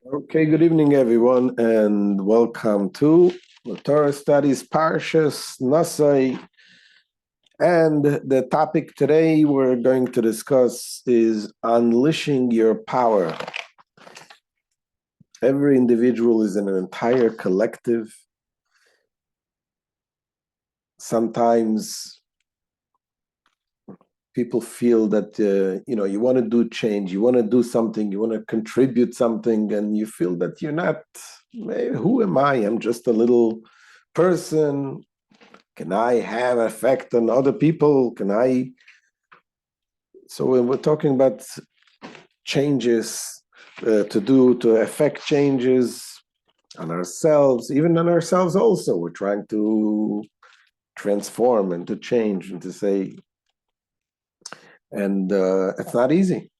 Okay, good evening, everyone, and welcome to the Torah Studies Parshas Nasai. And the topic today we're going to discuss is unleashing your power. Every individual is in an entire collective. Sometimes people feel that you want to do change, you want to do something, you want to contribute something, and you feel that you're not. Who am I? I'm just a little person. Can I have effect on other people? So when we're talking about changes to affect changes on ourselves, even on ourselves also, we're trying to transform and to change and to say, and it's not easy.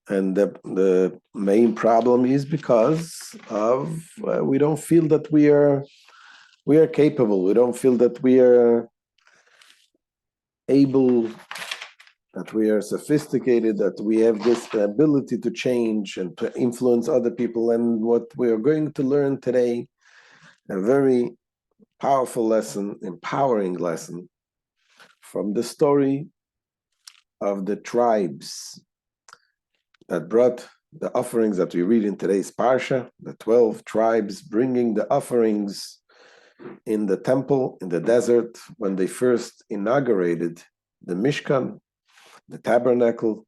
And the main problem is because of we don't feel that we are capable. We don't feel that we are able, that we are sophisticated, that we have this ability to change and to influence other people. And what we are going to learn today, a very powerful lesson, empowering lesson from the story of the tribes that brought the offerings that we read in today's Parsha, the 12 tribes bringing the offerings in the temple, in the desert, when they first inaugurated the Mishkan, the tabernacle,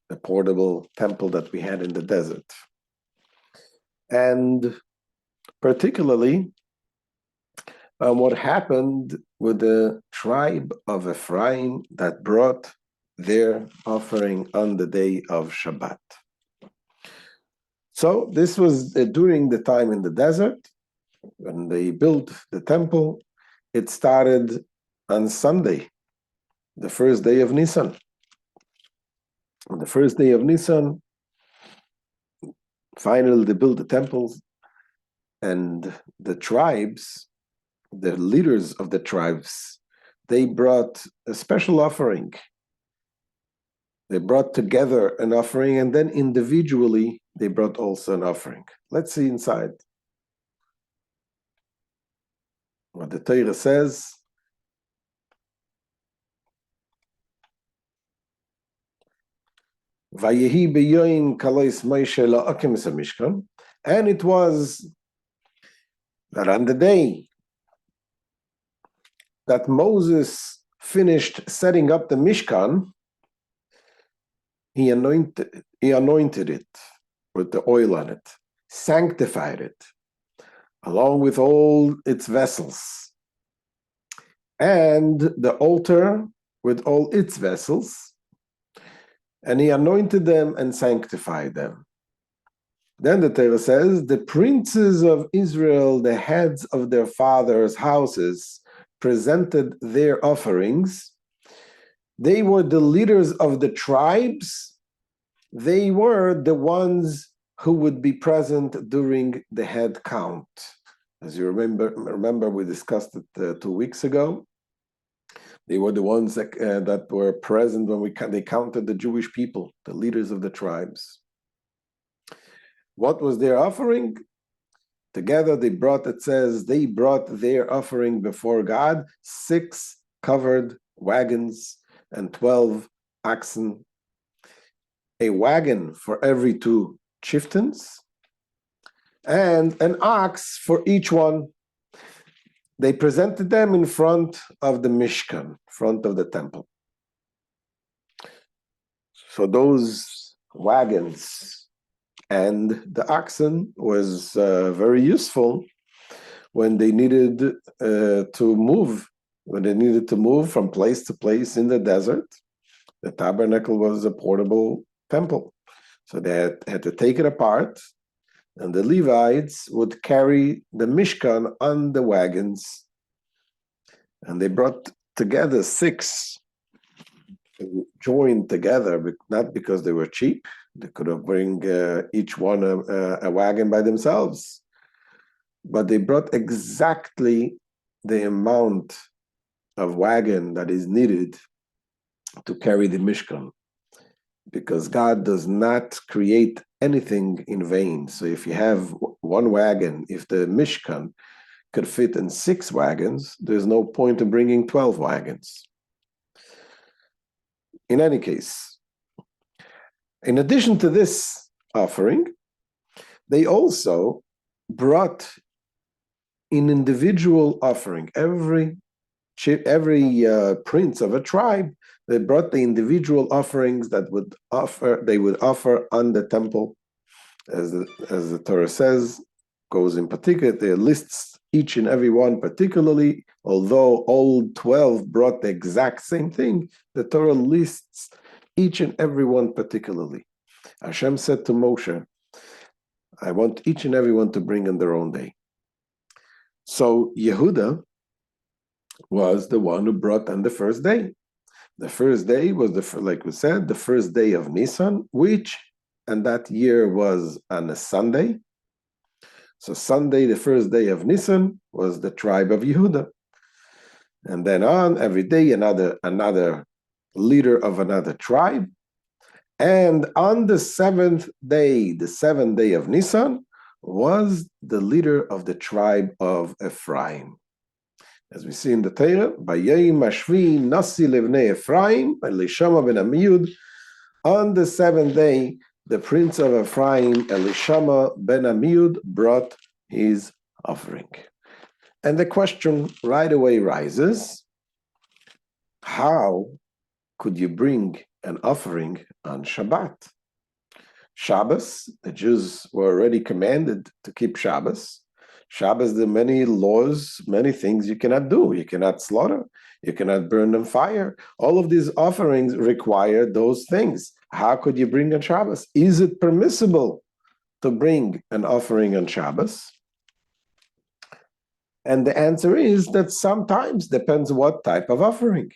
the portable temple that we had in the desert. And particularly what happened with the tribe of Ephraim that brought their offering on the day of Shabbat. So this was during the time in the desert, when they built the temple. It started on Sunday, the first day of Nisan. On the first day of Nisan, finally they built the temples, and the tribes, the leaders of the tribes, they brought a special offering. They brought together an offering, and then individually they brought also an offering. Let's see inside what the Torah says. Vayehi beyoim kalois Moshe la'akim es hamishkan, and it was that on the day that Moses finished setting up the Mishkan, he anointed it with the oil on it, sanctified it, along with all its vessels, and the altar with all its vessels, and he anointed them and sanctified them. Then the Torah says, the princes of Israel, the heads of their fathers' houses, presented their offerings. They were the leaders of the tribes. They were the ones who would be present during the head count. As you remember we discussed it 2 weeks ago. They were the ones that were present when they counted the Jewish people, the leaders of the tribes. What was their offering? Together they brought their offering before God, 6 covered wagons and 12 oxen, a wagon for every 2 chieftains, and an ox for each one. They presented them in front of the Mishkan, front of the temple. So those wagons and the oxen was very useful when they needed to move from place to place in the desert. The tabernacle was a portable temple, so they had to take it apart, and the Levites would carry the Mishkan on the wagons, and they brought together 6, joined together, not because they were cheap. They could have bring each one a wagon by themselves, but they brought exactly the amount of wagon that is needed to carry the Mishkan. because God does not create anything in vain. So if you have one wagon, if the Mishkan could fit in 6 wagons, there's no point in bringing 12 wagons. In any case, in addition to this offering, they also brought an individual offering. Every prince of a tribe, they brought the individual offerings that they would offer on the temple, as the Torah says, goes in particular. They lists each and every one particularly. Although all 12 brought the exact same thing, the Torah lists each and every one particularly. Hashem said to Moshe, I want each and every one to bring on their own day. So Yehuda was the one who brought on the first day. The first day was, like we said, the first day of Nisan, which, and that year was on a Sunday. So Sunday, the first day of Nisan, was the tribe of Yehuda. And then on, every day, another leader of another tribe. And on the 7th day, the 7th day of Nisan, was the leader of the tribe of Ephraim. As we see in the Torah, Bayayim Mashvi Nasi Levnei Ephraim, Elishama ben Amiyud. On the 7th day, the prince of Ephraim, Elishama ben Amiyud, brought his offering. And the question right away rises, how could you bring an offering on Shabbat? Shabbos, the Jews were already commanded to keep Shabbos. Shabbos, there are many laws, many things you cannot do. You cannot slaughter, you cannot burn on fire. All of these offerings require those things. How could you bring on Shabbos? Is it permissible to bring an offering on Shabbos? And the answer is that sometimes, depends what type of offering.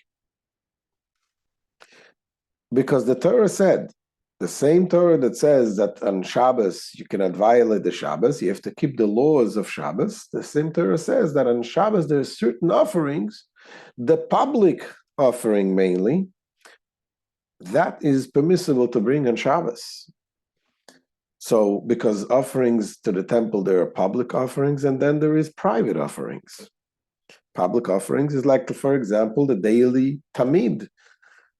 Because the Torah said, the same Torah that says that on Shabbos you cannot violate the Shabbos, you have to keep the laws of Shabbos, the same Torah says that on Shabbos there are certain offerings, the public offering mainly, that is permissible to bring on Shabbos. So, because offerings to the temple, there are public offerings, and then there is private offerings. Public offerings is like, for example, the daily tamid,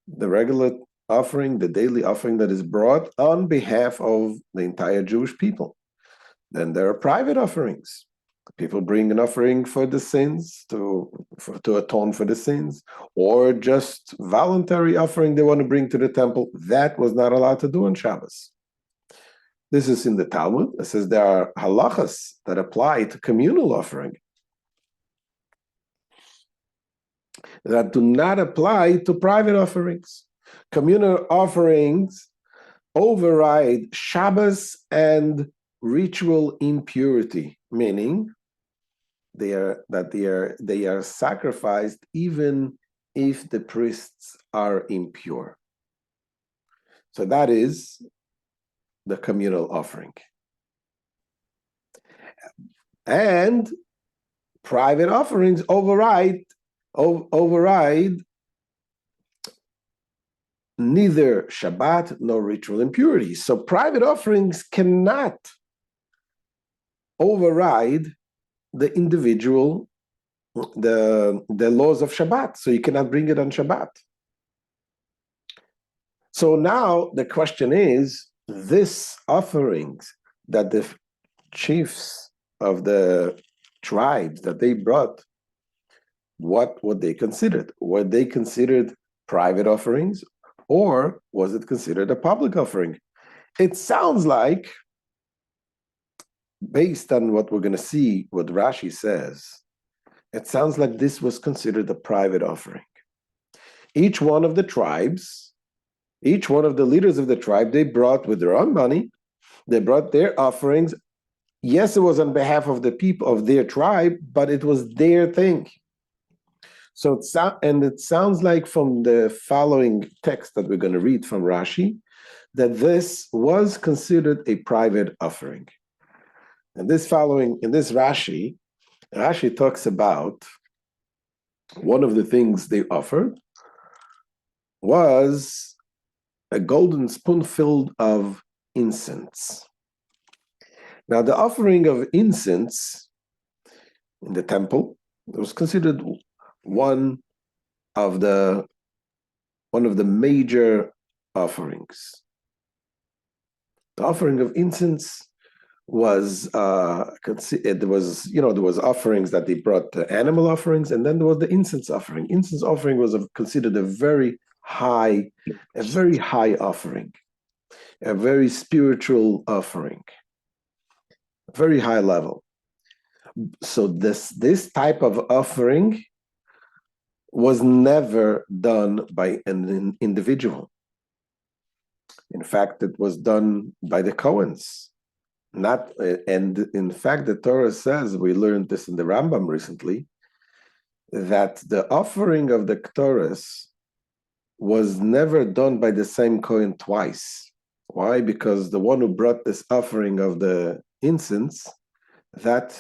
the regular offering, the daily offering that is brought on behalf of the entire Jewish people. Then there are private offerings. People bring an offering for the sins, to atone for the sins, or just voluntary offering they want to bring to the temple. That was not allowed to do on Shabbos. This is in the Talmud. It says there are halachas that apply to communal offering that do not apply to private offerings. Communal offerings override Shabbos and ritual impurity, meaning they are sacrificed even if the priests are impure. So that is the communal offering. And private offerings override neither Shabbat nor ritual impurity. So private offerings cannot override the individual, the laws of Shabbat. So you cannot bring it on Shabbat. So now the question is, this offerings that the chiefs of the tribes that they brought, what they considered? Were they considered private offerings, or was it considered a public offering? It sounds like, based on what we're going to see, what Rashi says, it sounds like this was considered a private offering. Each one of the tribes, each one of the leaders of the tribe, they brought with their own money, they brought their offerings. Yes, it was on behalf of the people of their tribe, but it was their thing. So it sounds like from the following text that we're going to read from Rashi, that this was considered a private offering. And in this Rashi talks about one of the things they offered was a golden spoon filled of incense. Now, the offering of incense in the temple was considered one of the major offerings. The offering of incense was there was offerings that they brought, the animal offerings, and then there was the incense offering. Incense offering was considered a very high offering, a very spiritual offering, very high level. So this type of offering was never done by an individual. In fact, it was done by the Cohens. And in fact, the Torah says, we learned this in the Rambam recently, that the offering of the Ketores was never done by the same Kohen twice. Why? Because the one who brought this offering of the incense, that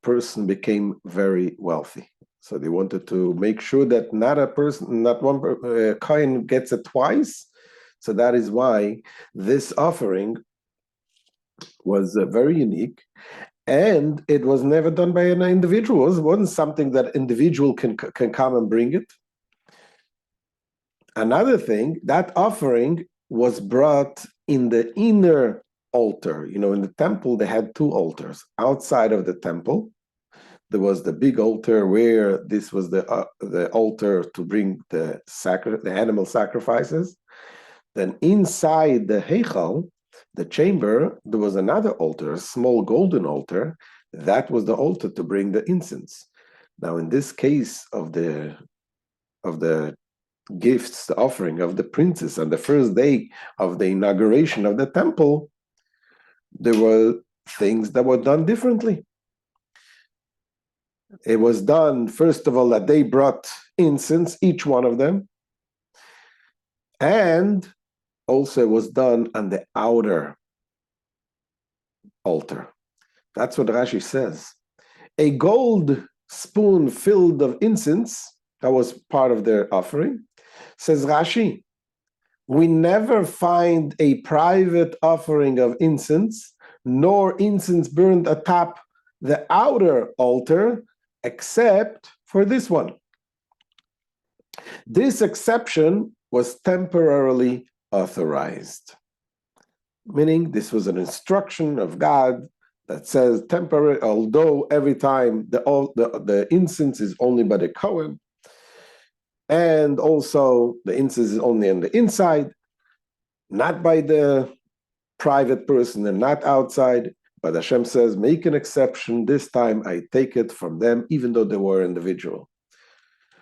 person became very wealthy. So they wanted to make sure that not one Kohen gets it twice. So that is why this offering was very unique, and it was never done by an individual. It wasn't something that individual can come and bring it. Another thing, that offering was brought in the inner altar. In the temple, they had two altars. Outside of the temple, there was the big altar where this was the altar to bring the animal sacrifices. Then inside the Heichal, the chamber, there was another altar, a small golden altar. That was the altar to bring the incense. Now, in this case of the gifts, the offering of the princes on the first day of the inauguration of the temple, there were things that were done differently. It was done, first of all, that they brought incense, each one of them, and also it was done on the outer altar. That's what Rashi says. A gold spoon filled of incense, that was part of their offering. Says Rashi, we never find a private offering of incense, nor incense burned atop the outer altar, except for this one. This exception was temporarily authorized, meaning this was an instruction of God that says temporary, although every time the incense is only by the Kohen, and also the incense is only on the inside, not by the private person and not outside, but Hashem says, make an exception. This time I take it from them, even though they were individual.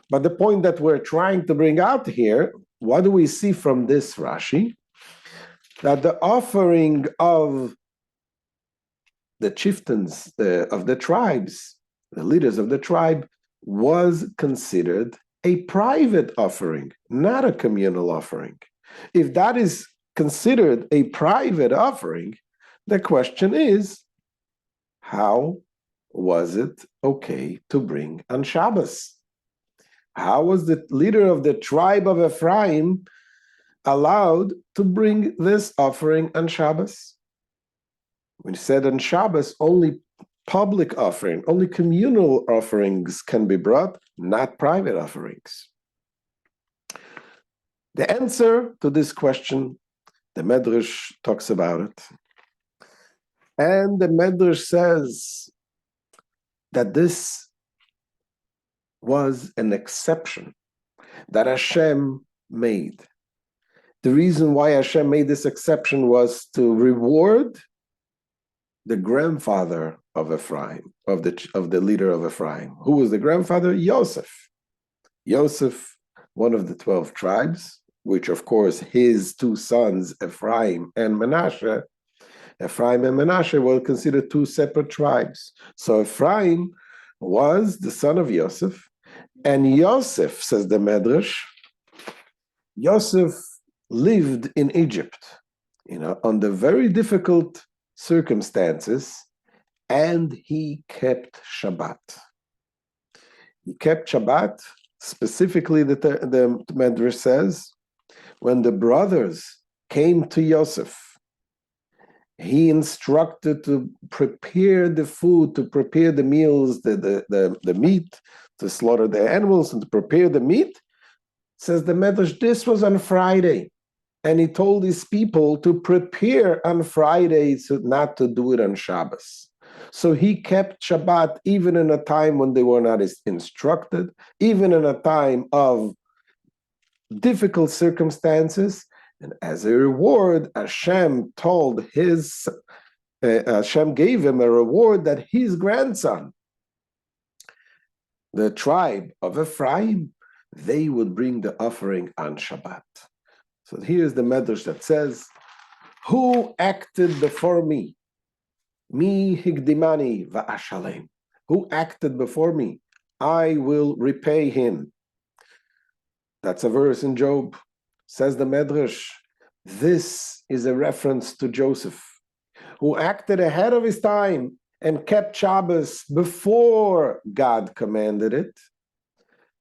But the point that we're trying to bring out here, what do we see from this Rashi? That the offering of the chieftains of the tribes, the leaders of the tribe, was considered a private offering, not a communal offering. If that is considered a private offering, the question is, how was it okay to bring on Shabbos? How was the leader of the tribe of Ephraim allowed to bring this offering on Shabbos? We said on Shabbos, only public offering, only communal offerings can be brought, not private offerings. The answer to this question, the Medrash talks about it. And the Medrash says that this was an exception that Hashem made. The reason why Hashem made this exception was to reward the grandfather of Ephraim, of the leader of Ephraim. Who was the grandfather? Yosef. Yosef, one of the 12 tribes, which of course his two sons, Ephraim and Manasseh, were considered two separate tribes. So Ephraim was the son of Yosef, and Yosef, says the Medrash, Yosef lived in Egypt, under very difficult circumstances, and he kept Shabbat. He kept Shabbat, specifically the Medrash says, when the brothers came to Yosef. He instructed to prepare the food, to prepare the meals, the meat, to slaughter the animals and to prepare the meat. Says the Medrash, this was on Friday. And he told his people to prepare on Friday, so not to do it on Shabbos. So he kept Shabbat even in a time when they were not instructed, even in a time of difficult circumstances. And as a reward, Hashem gave him a reward that his grandson, the tribe of Ephraim, they would bring the offering on Shabbat. So here's the Medrash that says, who acted before me? Mi higdimani va'ashalem. Who acted before me? I will repay him. That's a verse in Job. Says the Medrash, this is a reference to Joseph, who acted ahead of his time and kept Shabbos before God commanded it.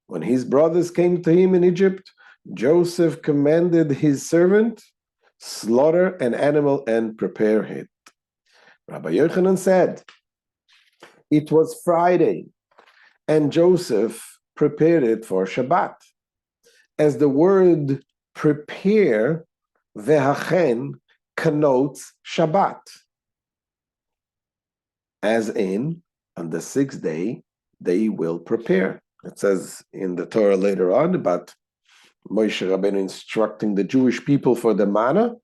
When his brothers came to him in Egypt, Joseph commanded his servant, slaughter an animal and prepare it. Rabbi Yochanan said, it was Friday, and Joseph prepared it for Shabbat. As the word prepare, vehachen, connotes Shabbat. As in, on the sixth day, they will prepare. It says in the Torah later on about Moshe Rabbeinu instructing the Jewish people for the manna,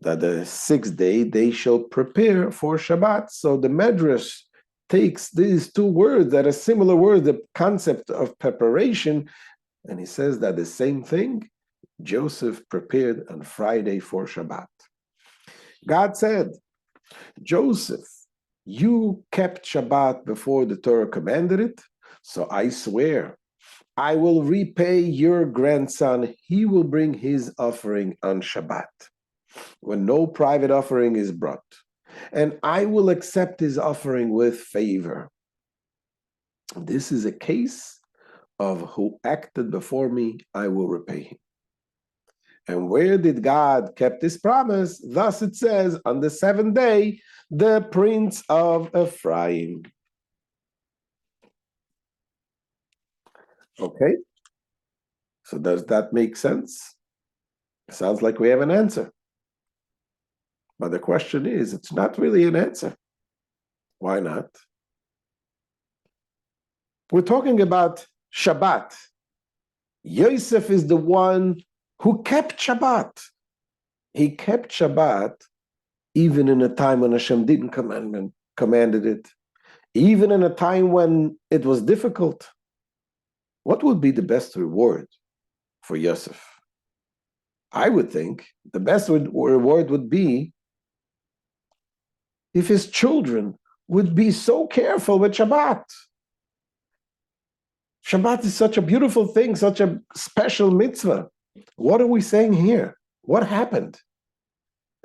that the sixth day they shall prepare for Shabbat. So the Medrash takes these two words that are similar words, the concept of preparation, and he says that the same thing, Joseph prepared on Friday for Shabbat. God said, Joseph, you kept Shabbat before the Torah commanded it, so I swear, I will repay your grandson. He will bring his offering on Shabbat, when no private offering is brought, and I will accept his offering with favor. This is a case of who acted before me, I will repay him. And where did God keep this promise? Thus it says, on the seventh day, the prince of Ephraim. Okay, so does that make sense? Sounds like we have an answer. But the question is, it's not really an answer. Why not? We're talking about Shabbat. Yosef is the one who kept Shabbat. He kept Shabbat even in a time when Hashem didn't commanded it, even in a time when it was difficult. What would be the best reward for Yosef? I would think the best reward would be if his children would be so careful with Shabbat. Shabbat is such a beautiful thing, such a special mitzvah. What are we saying here? What happened?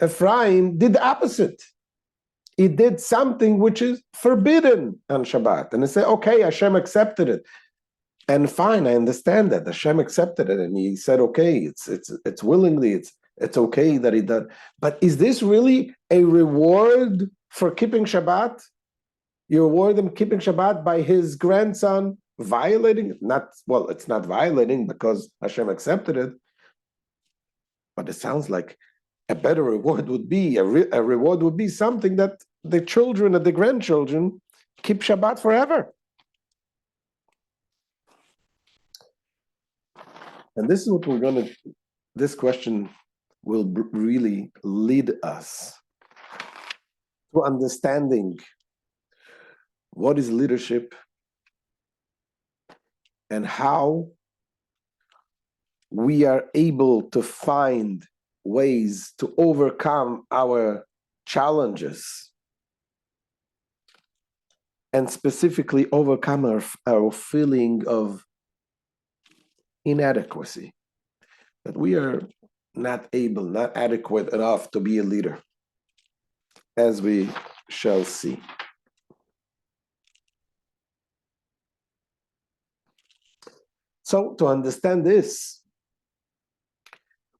Ephraim did the opposite. He did something which is forbidden on Shabbat. And they say, okay, Hashem accepted it. And fine, I understand that. Hashem accepted it. And he said, okay, it's willingly, it's okay that he did. But is this really a reward for keeping Shabbat? You reward him keeping Shabbat by his grandson violating it? It's not violating because Hashem accepted it. But it sounds like a better reward would be, a reward would be something that the children and the grandchildren keep Shabbat forever. And this is what this question will really lead us to understanding what is leadership and how we are able to find ways to overcome our challenges and specifically overcome our feeling of inadequacy, that we are not adequate enough to be a leader, as we shall see. So to understand this,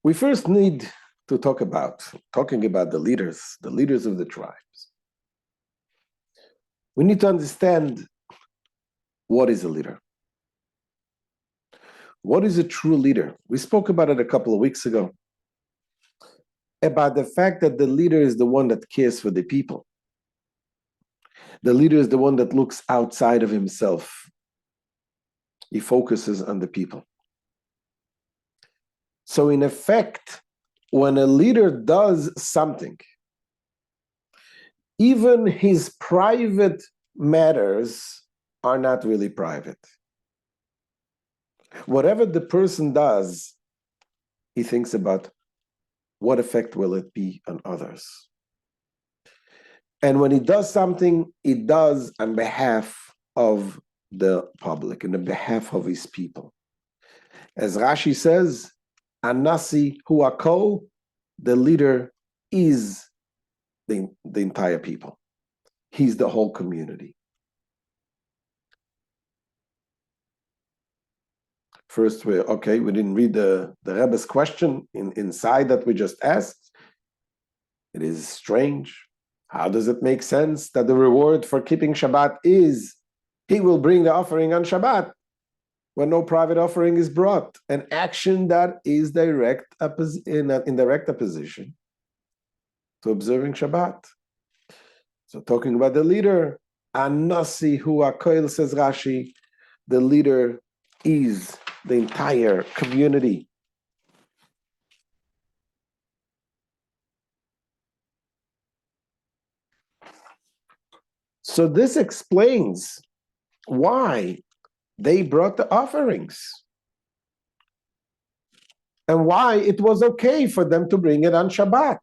we first need to talking about the leaders of the tribes. We need to understand what is a leader. What is a true leader? We spoke about it a couple of weeks ago, about the fact that the leader is the one that cares for the people. The leader is the one that looks outside of himself. He focuses on the people. So in effect, when a leader does something, even his private matters are not really private. Whatever the person does, he thinks about what effect will it be on others. And when he does something, he does on behalf of the public and on behalf of his people. As Rashi says, Anasi hu hakol, the leader is the entire people. He's the whole community. First, we didn't read the Rebbe's question inside that we just asked. It is strange. How does it make sense that the reward for keeping Shabbat is he will bring the offering on Shabbat when no private offering is brought? An action that is in direct opposition to observing Shabbat. So talking about the leader, Anasi hu hakol, says Rashi, the leader is the entire community. So this explains why they brought the offerings and why it was okay for them to bring it on Shabbat.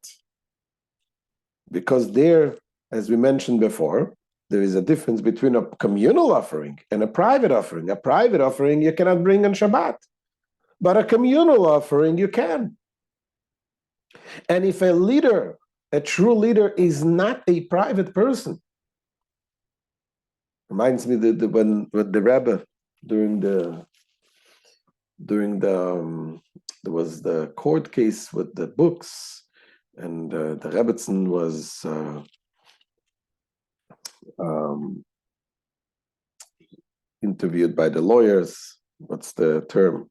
Because there, as we mentioned before, there is a difference between a communal offering and a private offering. A private offering you cannot bring on Shabbat, but a communal offering you can. And if a true leader is not a private person, reminds me that when the Rebbe there was the court case with the books, and the Rebbetzin was interviewed by the lawyers. What's the term?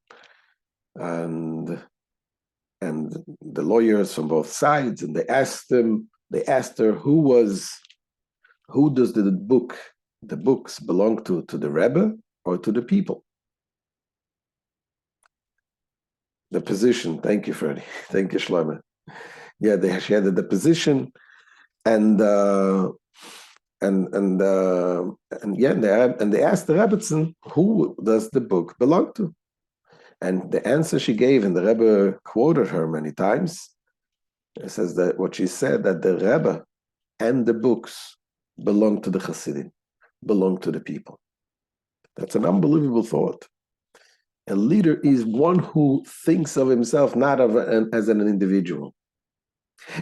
And the lawyers from both sides, and they asked her who does the books belong to the Rebbe or to the people? The position. Thank you, Freddie. Thank you, Shlomo. Yeah, she had the position, and they asked the Rebbetzin, who does the book belong to? And the answer she gave, and the Rebbe quoted her many times, it says that what she said, that the Rebbe and the books belong to the Hasidim, belong to the people. That's an unbelievable thought. A leader is one who thinks of himself not as an individual.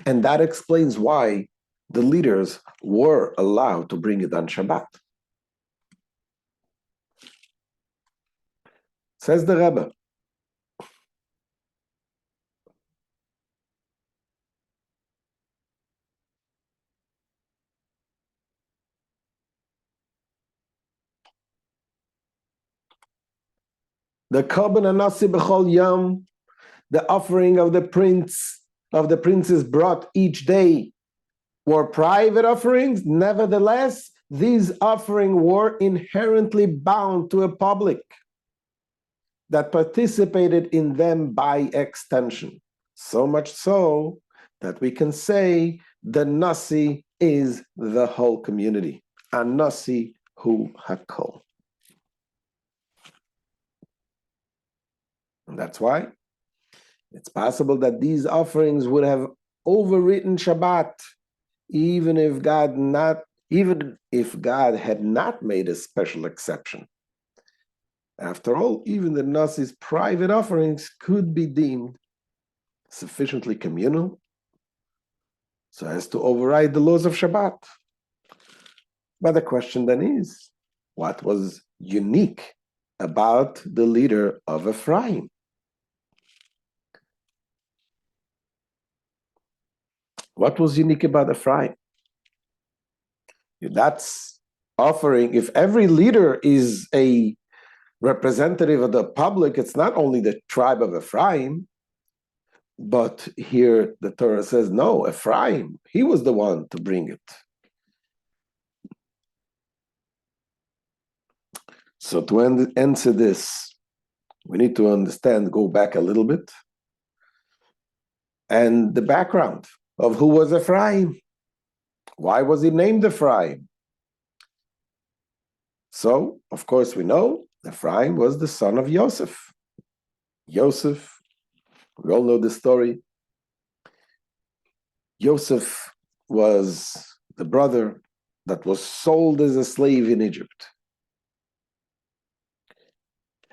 And that explains why the leaders were allowed to bring it on Shabbat. Says the Rebbe, the Korban Anasi B'chol Yom, the offering of the princes brought each day, were private offerings. Nevertheless, these offerings were inherently bound to a public that participated in them by extension. So much so that we can say the Nasi is the whole community. Anasi hu hakol. And that's why it's possible that these offerings would have overwritten Shabbat, even if God had not made a special exception. After all, even the Nasi's private offerings could be deemed sufficiently communal so as to override the laws of Shabbat. But the question then is, what was unique about the leader of Ephraim? What was unique about Ephraim? That's offering, if every leader is a representative of the public, it's not only the tribe of Ephraim, but here the Torah says, no, Ephraim, he was the one to bring it. So to answer this, we need to understand, go back a little bit, and the background of who was Ephraim. Why was he named Ephraim? So, of course, we know Ephraim was the son of Joseph. Joseph, we all know the story. Joseph was the brother that was sold as a slave in Egypt.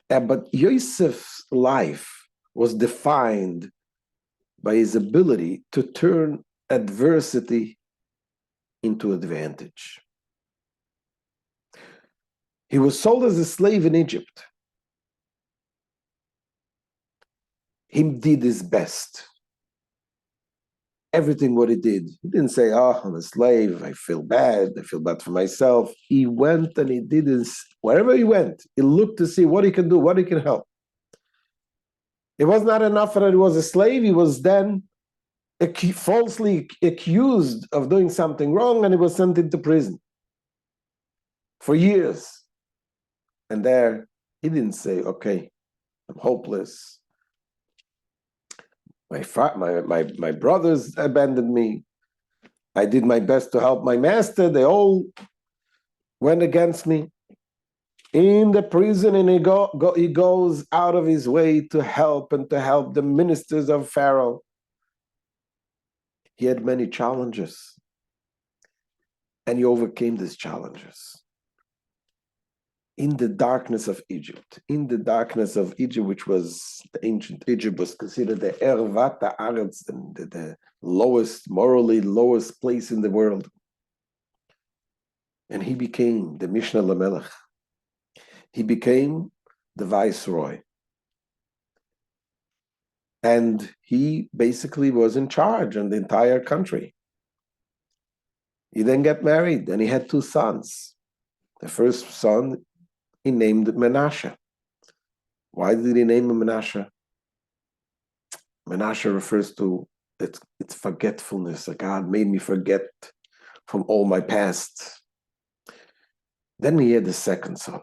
But Joseph's life was defined by his ability to turn adversity into advantage. He was sold as a slave in Egypt. He did his best. Everything what he did. He didn't say, oh, I'm a slave, I feel bad for myself. He went and he did his, wherever he went, he looked to see what he can do, what he can help. It was not enough that he was a slave, he was then falsely accused of doing something wrong, and he was sent into prison for years. And there, he didn't say, okay, I'm hopeless. My brothers abandoned me. I did my best to help my master. They all went against me. In the prison, and he goes out of his way to help the ministers of Pharaoh. He had many challenges, and he overcame these challenges. In the darkness of Egypt, which was the ancient Egypt, was considered the Ervat Haaretz, the lowest, morally lowest place in the world. And he became the Mishnah Lamelech. He became the viceroy. And he basically was in charge on the entire country. He then got married, and he had 2 sons. The first son, he named Menashe. Why did he name him Menashe? Menashe refers to its forgetfulness. God made me forget from all my past. Then he had the second son.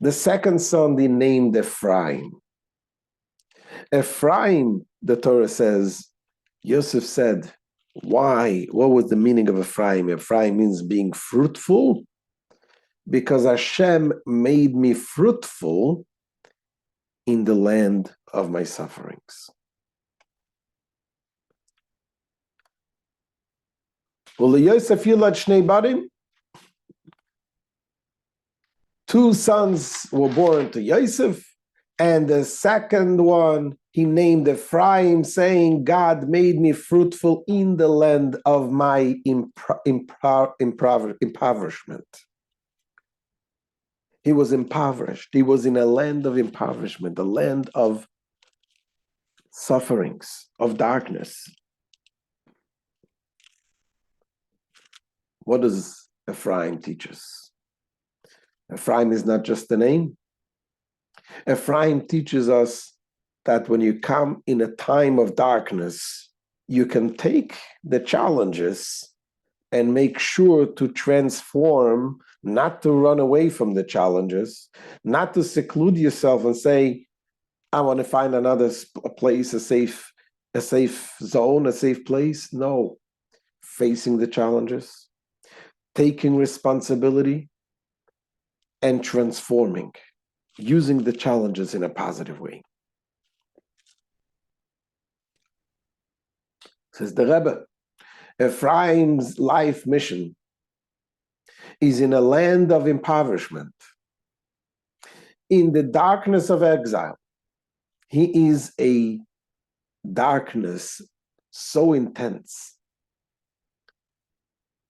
The second son he named Ephraim. Ephraim, the Torah says, Yosef said, why? What was the meaning of Ephraim? Ephraim means being fruitful, because Hashem made me fruitful in the land of my sufferings. Well, Yosef Yilad Shnei Barim, 2 sons were born to Yosef, and the second one he named Ephraim, saying, God made me fruitful in the land of my impoverishment. He was impoverished. He was in a land of impoverishment, a land of sufferings, of darkness. What does Ephraim teach us? Ephraim is not just a name. Ephraim teaches us that when you come in a time of darkness, you can take the challenges and make sure to transform, not to run away from the challenges, not to seclude yourself and say, I want to find another place, a safe zone, a safe place. No, facing the challenges, taking responsibility, and transforming, using the challenges in a positive way. Says the Rebbe, Ephraim's life mission is in a land of impoverishment. In the darkness of exile, he is a darkness so intense.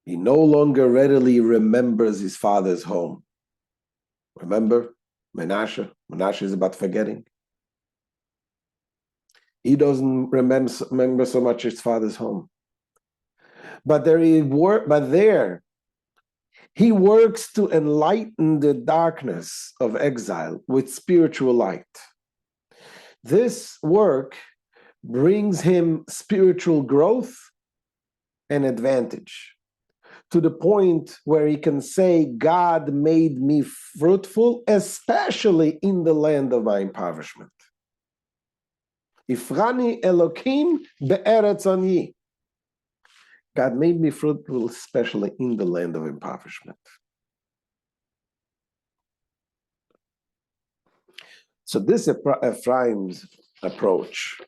He no longer readily remembers his father's home. Remember Menashe? Menashe is about forgetting. He doesn't remember so much his father's home. But there he works to enlighten the darkness of exile with spiritual light. This work brings him spiritual growth and advantage, to the point where he can say, God made me fruitful, especially in the land of my impoverishment. Ifrani Elokim be'eretz ani. God made me fruitful, especially in the land of impoverishment. So this Ephraim's approach.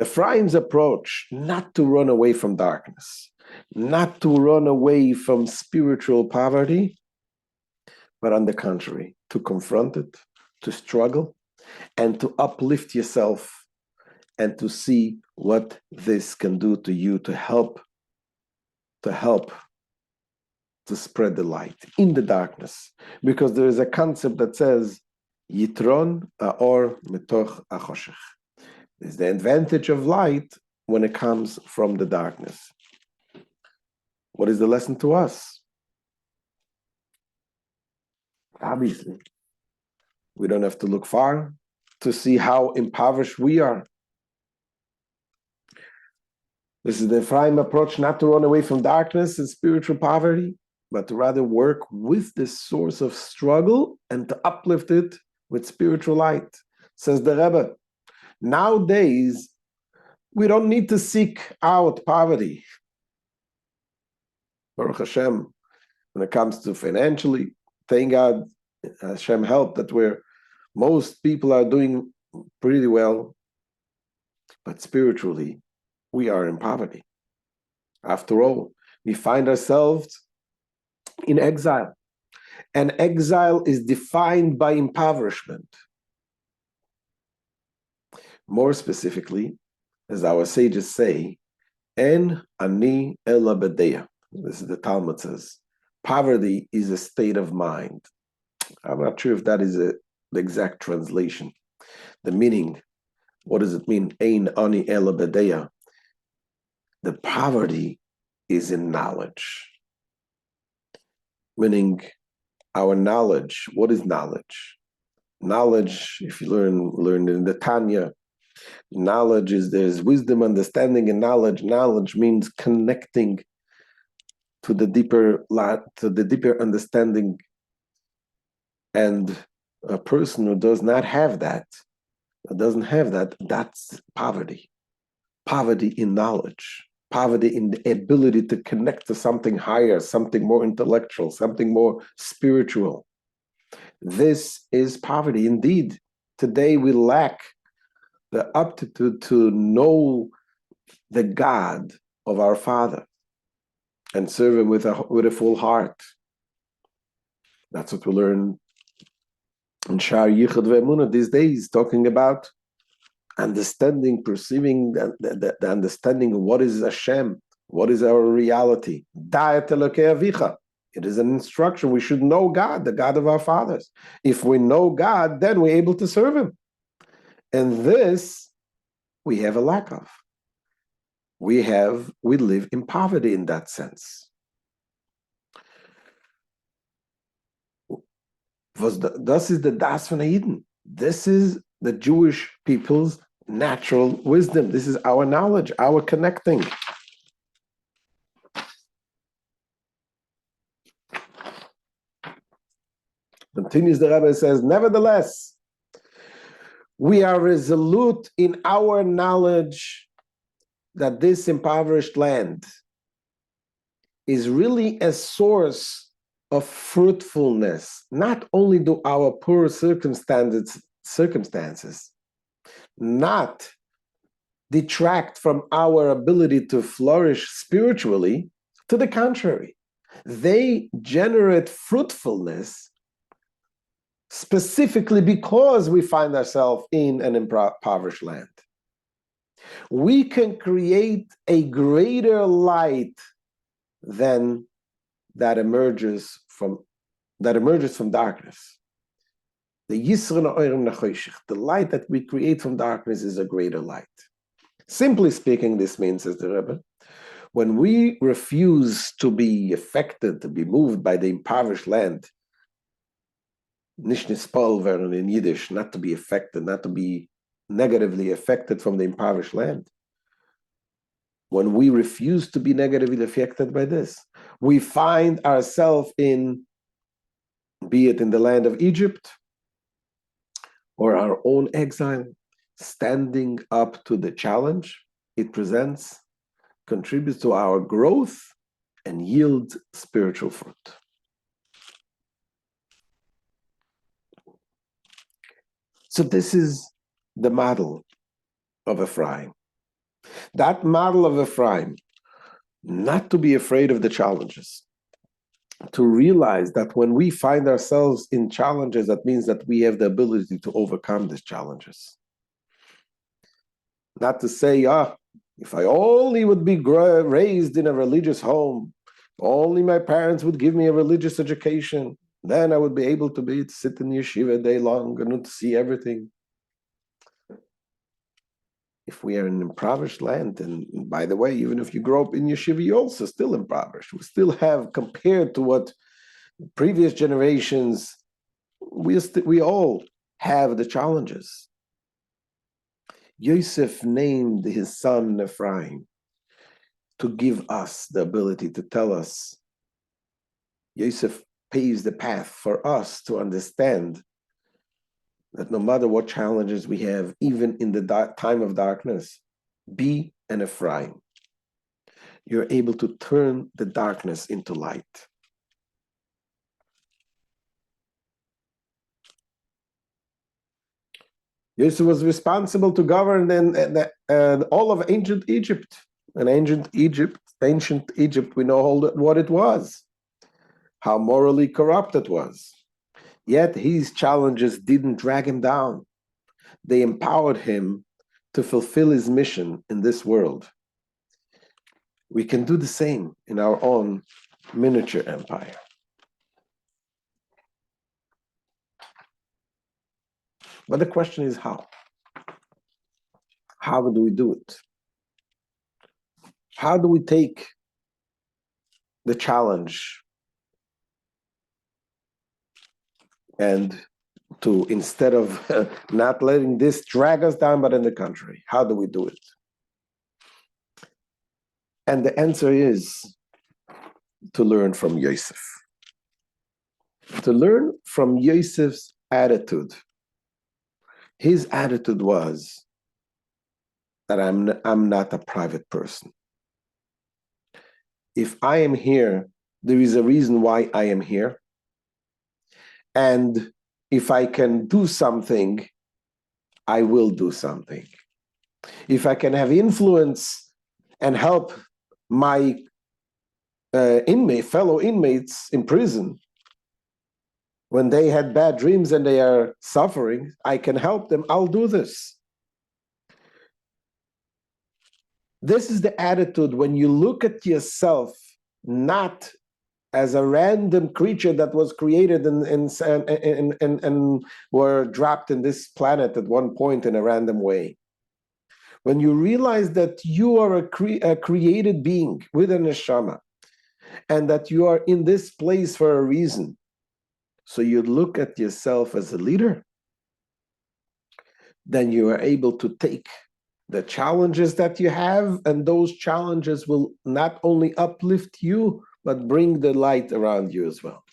Ephraim's approach, not to run away from darkness, not to run away from spiritual poverty, but on the contrary, to confront it, to struggle, and to uplift yourself, and to see what this can do to you to help to spread the light in the darkness. Because there is a concept that says, Yitron Aor Metoch Achoshech. There's the advantage of light when it comes from the darkness. What is the lesson to us? Obviously, we don't have to look far to see how impoverished we are. This is the Ephraim approach, not to run away from darkness and spiritual poverty, but to rather work with this source of struggle and to uplift it with spiritual light. Says the Rebbe, nowadays, we don't need to seek out poverty. Baruch Hashem, when it comes to financially, thank God, Hashem help that most people are doing pretty well, but spiritually, we are in poverty. After all, we find ourselves in exile, and exile is defined by impoverishment. More specifically, as our sages say, En ani ela bedeya. This is the Talmud says, poverty is a state of mind. I'm not sure if that is the exact translation. The meaning, what does it mean? Ein ani ela bedeya. The poverty is in knowledge. Meaning, our knowledge. What is knowledge? Knowledge, if you learn in the Tanya, knowledge is there's wisdom, understanding, and knowledge. Knowledge means connecting to the deeper understanding. And a person who does not have that, that's poverty. Poverty in knowledge. Poverty in the ability to connect to something higher, something more intellectual, something more spiritual. This is poverty. Indeed, today we lack the aptitude to know the God of our Father and serve Him with a full heart. That's what we learn in Shar Yichud Ve'emunah these days, talking about understanding, perceiving the understanding of what is Hashem, what is our reality. Da'at Elokei Avicha. It is an instruction. We should know God, the God of our fathers. If we know God, then we're able to serve Him. And this we have a lack of. We live in poverty in that sense. This is the Das von Eden. This is the Jewish people's natural wisdom. This is our knowledge, our connecting. Continues the Rebbe, says, nevertheless, we are resolute in our knowledge that this impoverished land is really a source of fruitfulness. Not only do our poor circumstances not detract from our ability to flourish spiritually, to the contrary, they generate fruitfulness specifically because we find ourselves in an impoverished land. We can create a greater light than that emerges from darkness. The light that we create from darkness is a greater light. Simply speaking, this means, says the Rebbe, when we refuse to be affected, to be moved by the impoverished land, nicht nispal werden in Yiddish, not to be affected, not to be negatively affected from the impoverished land. When we refuse to be negatively affected by this, we find ourselves in, be it in the land of Egypt or our own exile, standing up to the challenge it presents, contributes to our growth, and yields spiritual fruit. So this is the model of Ephraim. That model of Ephraim, not to be afraid of the challenges, to realize that when we find ourselves in challenges, that means that we have the ability to overcome these challenges. Not to say, if I only would be raised in a religious home, only my parents would give me a religious education, then I would be able to sit in yeshiva day long and to see everything. If we are in an impoverished land, and by the way, even if you grow up in yeshiva, you're also still impoverished. We still have, compared to what previous generations, we all have the challenges. Yosef named his son Ephraim to give us the ability to tell us. Yosef paves the path for us to understand that no matter what challenges we have, even in the time of darkness, be an Ephraim. You're able to turn the darkness into light. Yosef was responsible to govern and all of ancient Egypt. And ancient Egypt, we know what it was, how morally corrupt it was. Yet his challenges didn't drag him down. They empowered him to fulfill his mission in this world. We can do the same in our own miniature empire. But the question is how? How do we do it? How do we take the challenge and to, instead of not letting this drag us down, but in the contrary, how do we do it? And the answer is to learn from Yosef. To learn from Yosef's attitude. His attitude was that I'm not a private person. If I am here, there is a reason why I am here. And if I can do something, I will do something. If I can have influence and help my fellow inmates in prison, when they had bad dreams and they are suffering, I can help them, I'll do this. This is the attitude when you look at yourself, not as a random creature that was created and were dropped in this planet at one point in a random way. When you realize that you are a created being with a neshama, and that you are in this place for a reason, so you look at yourself as a leader, then you are able to take the challenges that you have, and those challenges will not only uplift you, but bring the light around you as well.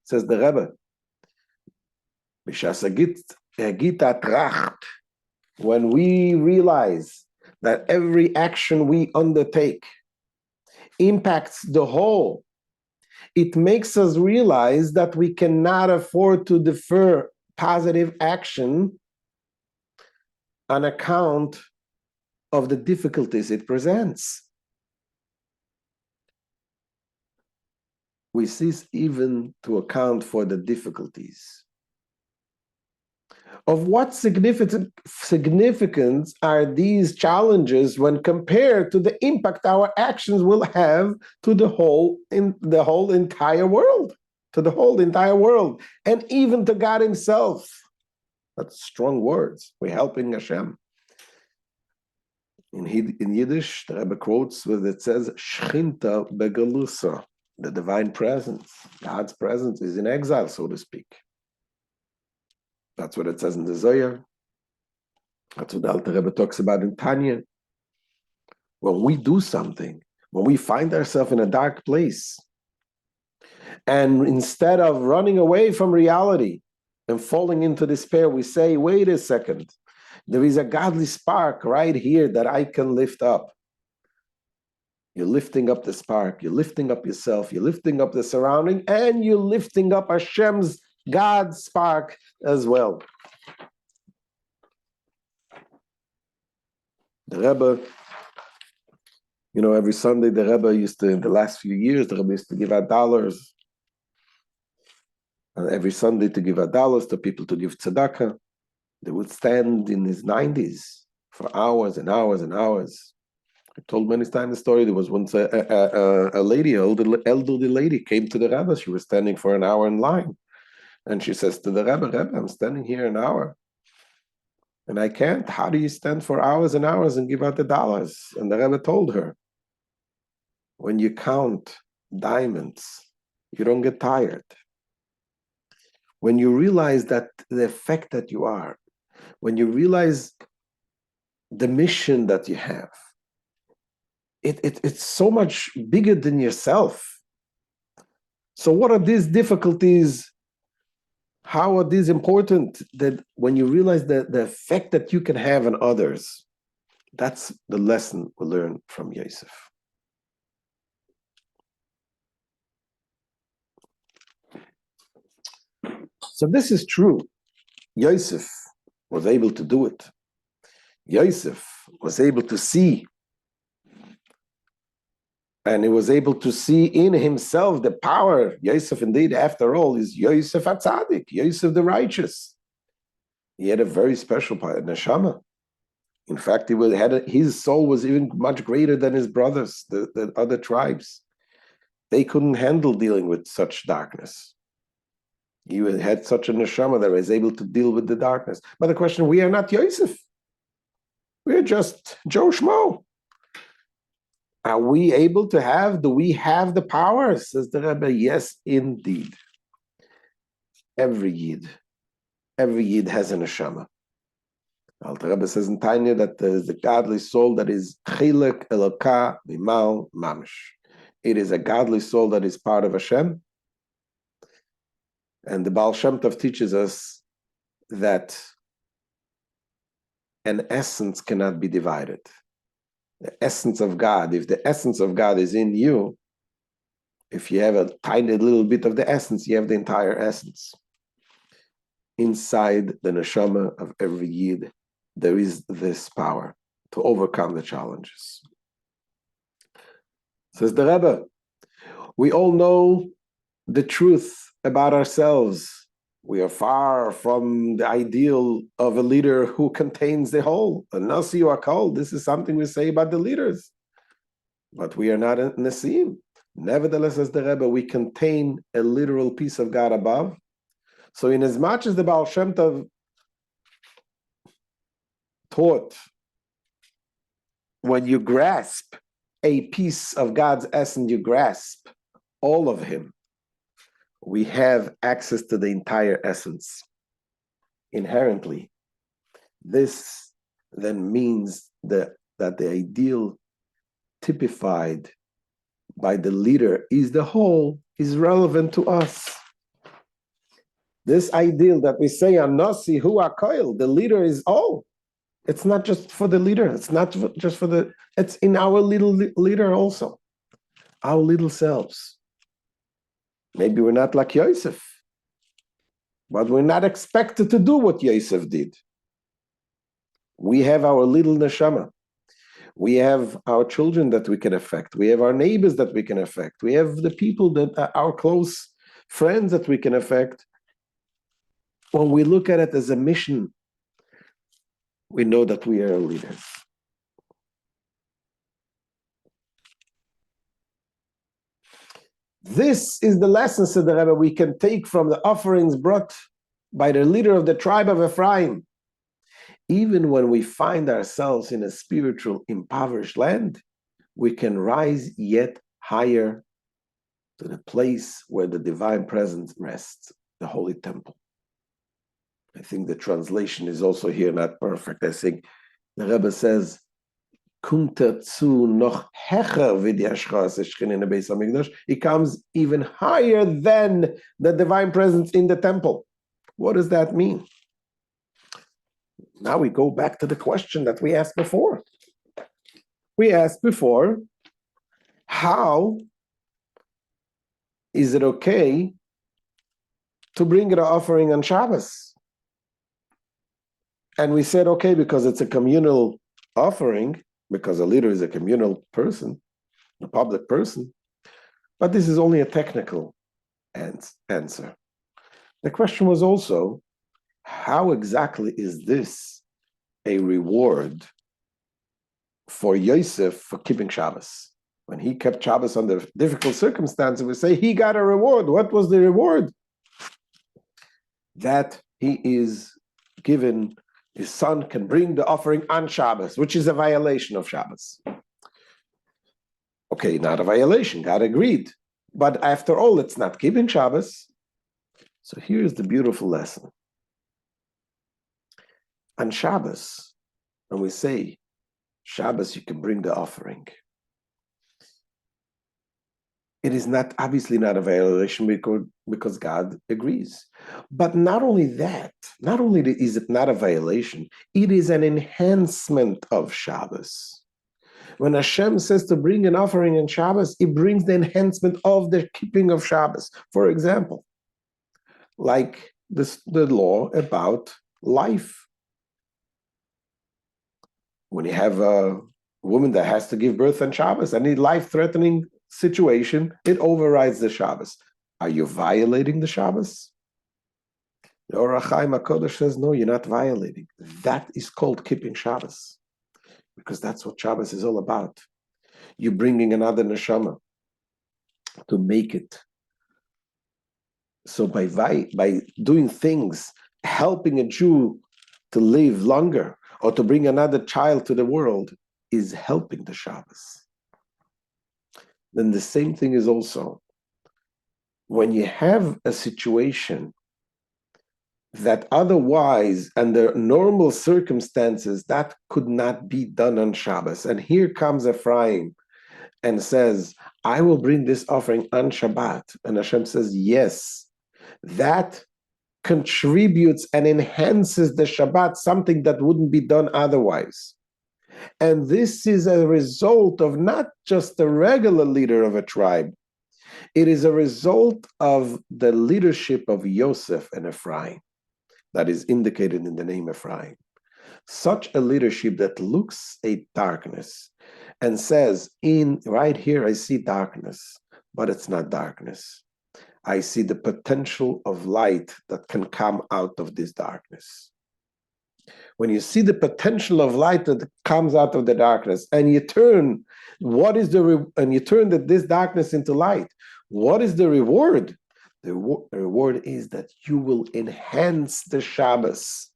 Says the Rebbe, when we realize that every action we undertake impacts the whole, it makes us realize that we cannot afford to defer positive action on account of the difficulties it presents. We cease even to account for the difficulties. Of what significance are these challenges when compared to the impact our actions will have to the whole entire world, and even to God himself? That's strong words. We're helping Hashem. In Yiddish, the Rebbe quotes where it says, Shchinta begalusa, the divine presence, God's presence is in exile, so to speak. That's what it says in the Zohar. That's what the Alter Rebbe talks about in Tanya. When we do something, when we find ourselves in a dark place, and instead of running away from reality and falling into despair, we say, wait a second, there is a godly spark right here that I can lift up. You're lifting up the spark, you're lifting up yourself, you're lifting up the surrounding, and you're lifting up Hashem's God's spark as well. The Rebbe, every Sunday the Rebbe used to, in the last few years, the Rebbe used to give out dollars. And every Sunday to give out dollars to people to give tzedakah. They would stand in his 90s for hours and hours and hours. I told many times the story. There was once a lady, an elderly lady, came to the Rebbe. She was standing for an hour in line. And she says to the Rebbe, I'm standing here an hour. And I can't. How do you stand for hours and hours and give out the dollars? And the Rebbe told her, when you count diamonds, you don't get tired. When you realize that the effect that you are, when you realize the mission that you have, it's so much bigger than yourself. So what are these difficulties? How are these important? That when you realize the effect that you can have on others, that's the lesson we learn from Yosef. So this is true. Yosef was able to do it. Yosef was able to see, and he was able to see in himself the power. Yosef, indeed, after all, is Yosef HaTzadik, Yosef the righteous. He had a very special power, neshama. In fact, his soul was even much greater than his brothers, the other tribes. They couldn't handle dealing with such darkness. He had such a neshama that was able to deal with the darkness. But the question, we are not Yosef. We're just Joe Schmo. Are we able to do we have the power? Says the Rebbe, yes, indeed. Every Yid has a neshama. Alter Rebbe says in Tanya that there is a godly soul that is chilek elokah mimal mamish. It is a godly soul that is part of Hashem. And the Baal Shem Tov teaches us that an essence cannot be divided. The essence of God, if the essence of God is in you, if you have a tiny little bit of the essence, you have the entire essence. Inside the neshama of every Yid, there is this power to overcome the challenges. Says the Rebbe, we all know the truth about ourselves. We are far from the ideal of a leader who contains the whole. Nasi Akal, this is something we say about the leaders. But we are not a Nasim. Nevertheless, as the Rebbe, we contain a literal piece of God above. So in as much as the Baal Shem Tov taught, when you grasp a piece of God's essence, you grasp all of Him. We have access to the entire essence inherently. This then means that the ideal typified by the leader is the whole is relevant to us. This ideal that we say, Anasi hu akoil, the leader is all. It's not just for the leader. It's not just for it's in our little leader also, our little selves. Maybe we're not like Yosef, but we're not expected to do what Yosef did. We have our little neshama. We have our children that we can affect. We have our neighbors that we can affect. We have the people that are our close friends that we can affect. When we look at it as a mission, we know that we are leaders. This is the lesson, said the Rebbe, we can take from the offerings brought by the leader of the tribe of Ephraim. even when we find ourselves in a spiritual impoverished land, we can rise yet higher to the place where the divine presence rests, the holy temple. I think the translation is also here not perfect. I think the Rebbe says, it comes even higher than the divine presence in the temple. What does that mean? Now we go back to the question that we asked before. We asked before, how is it okay to bring an offering on Shabbos? And we said, okay, because it's a communal offering, because a leader is a communal person, a public person. But this is only a technical answer. The question was also, how exactly is this a reward for Yosef for keeping Shabbos? When he kept Shabbos under difficult circumstances, we say he got a reward. What was the reward? That he is given, his son can bring the offering on Shabbos, which is a violation of Shabbos. Okay, not a violation, God agreed. But after all, it's not keeping Shabbos. So here's the beautiful lesson. On Shabbos, when we say Shabbos, you can bring the offering, it is not obviously not a violation because God agrees. But not only that, not only is it not a violation, it is an enhancement of Shabbos. When Hashem says to bring an offering on Shabbos, it brings the enhancement of the keeping of Shabbos. For example, like the law about life. When you have a woman that has to give birth on Shabbos, any life-threatening situation, it overrides the Shabbos. Are you violating the Shabbos? The Orach Chaim HaKodesh says, no, you're not violating. That is called keeping Shabbos, because that's what Shabbos is all about. You're bringing another neshama to make it. So by doing things, helping a Jew to live longer or to bring another child to the world is helping the Shabbos. Then the same thing is also when you have a situation that otherwise, under normal circumstances, that could not be done on Shabbos. And here comes Ephraim and says, I will bring this offering on Shabbat. And Hashem says, yes, that contributes and enhances the Shabbat, something that wouldn't be done otherwise. And this is a result of not just the regular leader of a tribe. It is a result of the leadership of Yosef and Ephraim that is indicated in the name Ephraim. Such a leadership that looks at darkness and says, right here I see darkness, but it's not darkness. I see the potential of light that can come out of this darkness. When you see the potential of light that comes out of the darkness, and you turn, you turn this darkness into light, what is the reward? The reward is that you will enhance the Shabbos.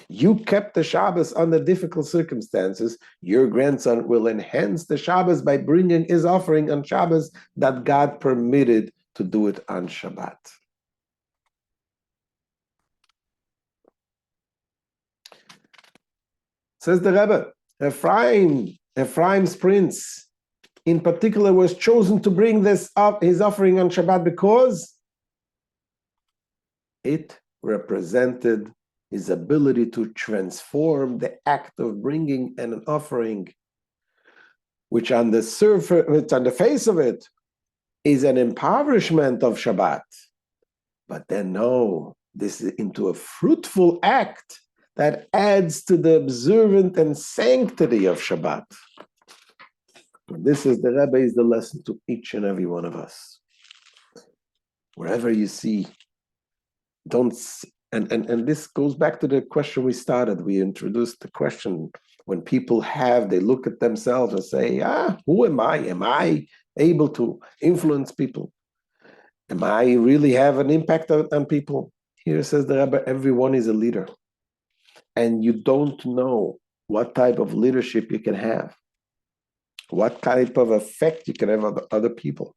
You kept the Shabbos under difficult circumstances. Your grandson will enhance the Shabbos by bringing his offering on Shabbos that God permitted to do it on Shabbat. Says the Rebbe, Ephraim's prince, in particular, was chosen to bring his offering on Shabbat because it represented his ability to transform the act of bringing an offering, which on the surface, on the face of it, is an impoverishment of Shabbat. But then no, this is into a fruitful act that adds to the observant and sanctity of Shabbat. This is the Rebbe, is the lesson to each and every one of us. Wherever you see, and this goes back to the question we started. We introduced the question, when people they look at themselves and say, who am I? Am I able to influence people? Am I really have an impact on people? Here says the Rebbe, everyone is a leader. and you don't know what type of leadership you can have, what type of effect you can have on other people.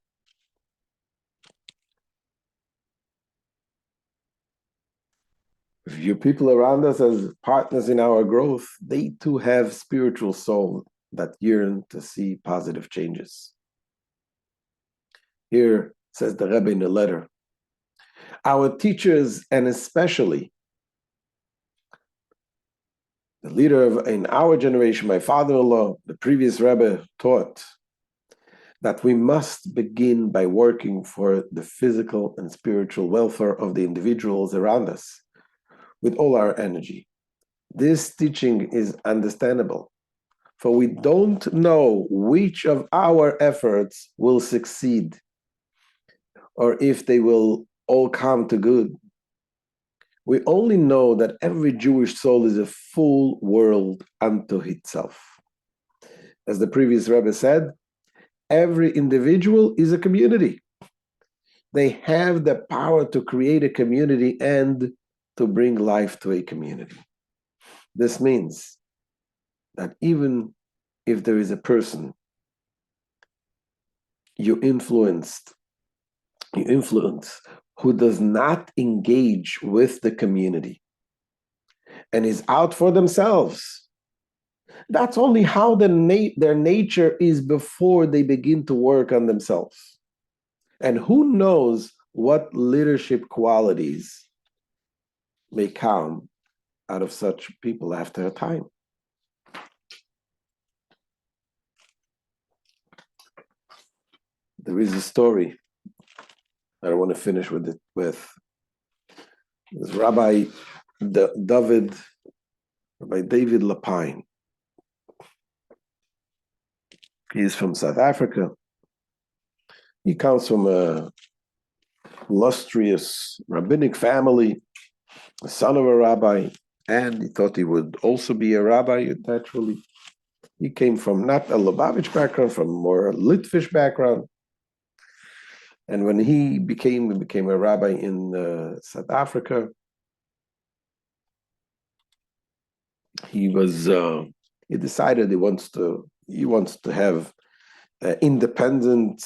View people around us as partners in our growth. They too have spiritual soul that yearn to see positive changes. Here says the Rebbe in a letter, our teachers, and especially the leader in our generation, my father-in-law, the previous Rebbe, taught that we must begin by working for the physical and spiritual welfare of the individuals around us with all our energy. This teaching is understandable, for we don't know which of our efforts will succeed or if they will all come to good. We only know that every Jewish soul is a full world unto itself. As the previous Rebbe said, every individual is a community. They have the power to create a community and to bring life to a community. This means that even if there is a person you influence who does not engage with the community and is out for themselves, that's only how their nature is before they begin to work on themselves. And who knows what leadership qualities may come out of such people after a time. There is a story that I want to finish with this Rabbi David Lapine. He is from South Africa. He comes from a illustrious rabbinic family, the son of a rabbi, and he thought he would also be a rabbi naturally. He came from not a Lubavitch background, from more Litvish background. And when he became a rabbi in South Africa, he decided he wants to have independent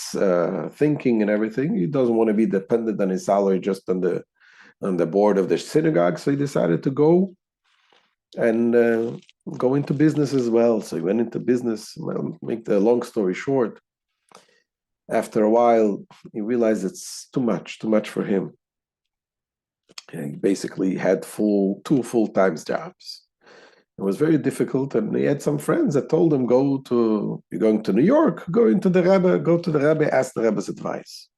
thinking and everything. He doesn't want to be dependent on his salary just on the board of the synagogue. So he decided to go and go into business as well. So he went into business. Well, make the long story short, after a while, he realized it's too much for him. He basically had two full-time jobs. It was very difficult, and he had some friends that told him, you're going to New York, go to the Rebbe, ask the Rebbe's advice.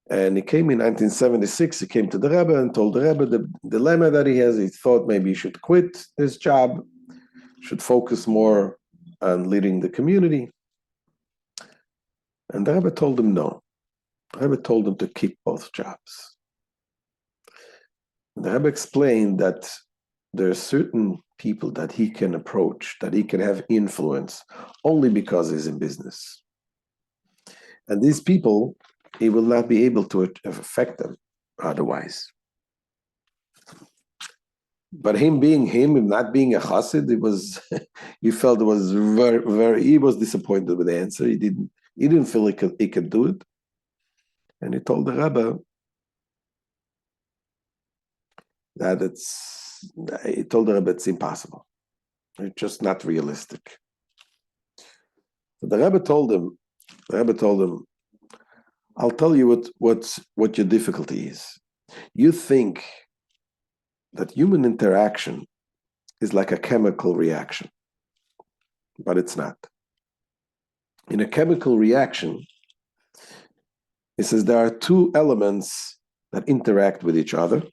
And he came in 1976, he came to the Rebbe and told the Rebbe the dilemma that he has. He thought maybe he should quit his job, should focus more on leading the community. And the Rebbe told him no. The Rebbe told him to keep both jobs. The Rebbe explained that there are certain people that he can approach, that he can have influence only because he's in business. And these people, he will not be able to affect them otherwise. But him being him not being a chassid, he felt it was he was disappointed with the answer. He didn't feel he could do it. And he told the Rebbe that it's impossible. It's just not realistic. So the Rebbe told him, I'll tell you what your difficulty is. You think that human interaction is like a chemical reaction, but it's not. In a chemical reaction, it says there are two elements that interact with each other,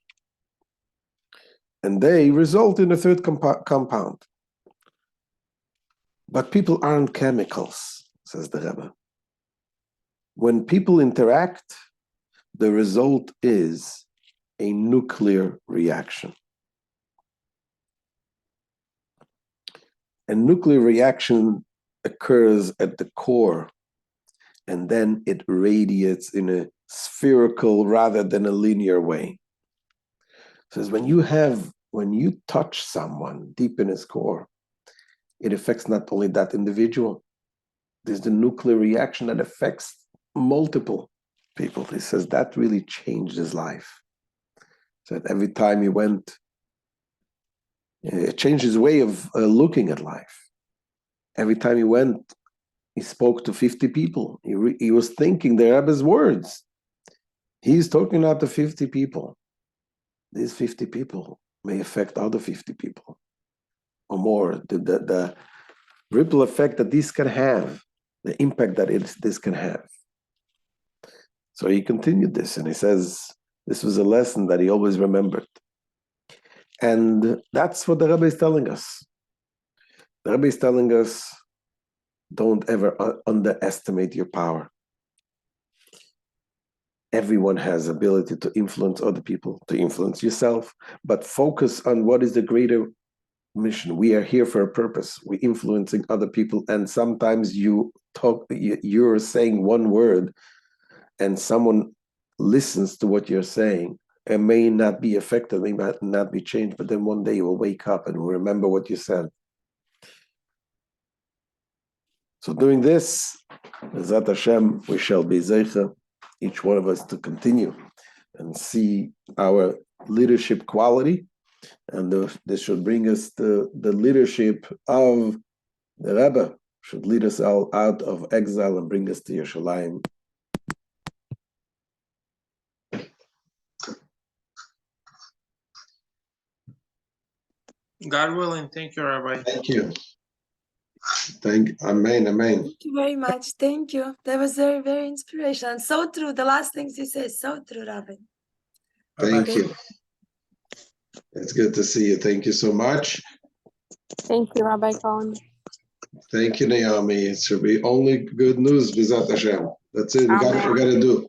and they result in a third compound. But people aren't chemicals, says the Rebbe. When people interact, the result is a nuclear reaction. A nuclear reaction occurs at the core, and then it radiates in a spherical rather than a linear way. It says when you have when you touch someone deep in his core, it affects not only that individual. There's the nuclear reaction that affects multiple people. He says that really changed his life. So that every time he went, it changed his way of looking at life. Every time he went, he spoke to 50 people. He was thinking the Rebbe's words. He's talking out to 50 people. These 50 people may affect other 50 people or more. The ripple effect that this can have, the impact that this can have. So he continued this, and he says this was a lesson that he always remembered. And that's what the Rebbe is telling us. The Rebbe is telling us, don't ever underestimate your power. Everyone has ability to influence other people, to influence yourself, but focus on what is the greater mission. We are here for a purpose. We're influencing other people, and sometimes you're saying one word and someone listens to what you're saying and may not be affected, may not be changed, but then one day you will wake up and remember what you said. So doing this, B'ezrat Hashem, we shall be zeicha, each one of us, to continue and see our leadership quality, and this should bring us the leadership of the Rebbe, should lead us all out of exile and bring us to Yerushalayim. God willing. Thank you, Rabbi. Thank you. Amen, amen. Thank you very much. Thank you. That was very, very inspirational. So true. The last things you say, so true, Rabbi. Thank you. It's good to see you. Thank you so much. Thank you, Rabbi Cohen. Thank you, Naomi. It should be only good news, B'ezrat Hashem. That's it. We got to do.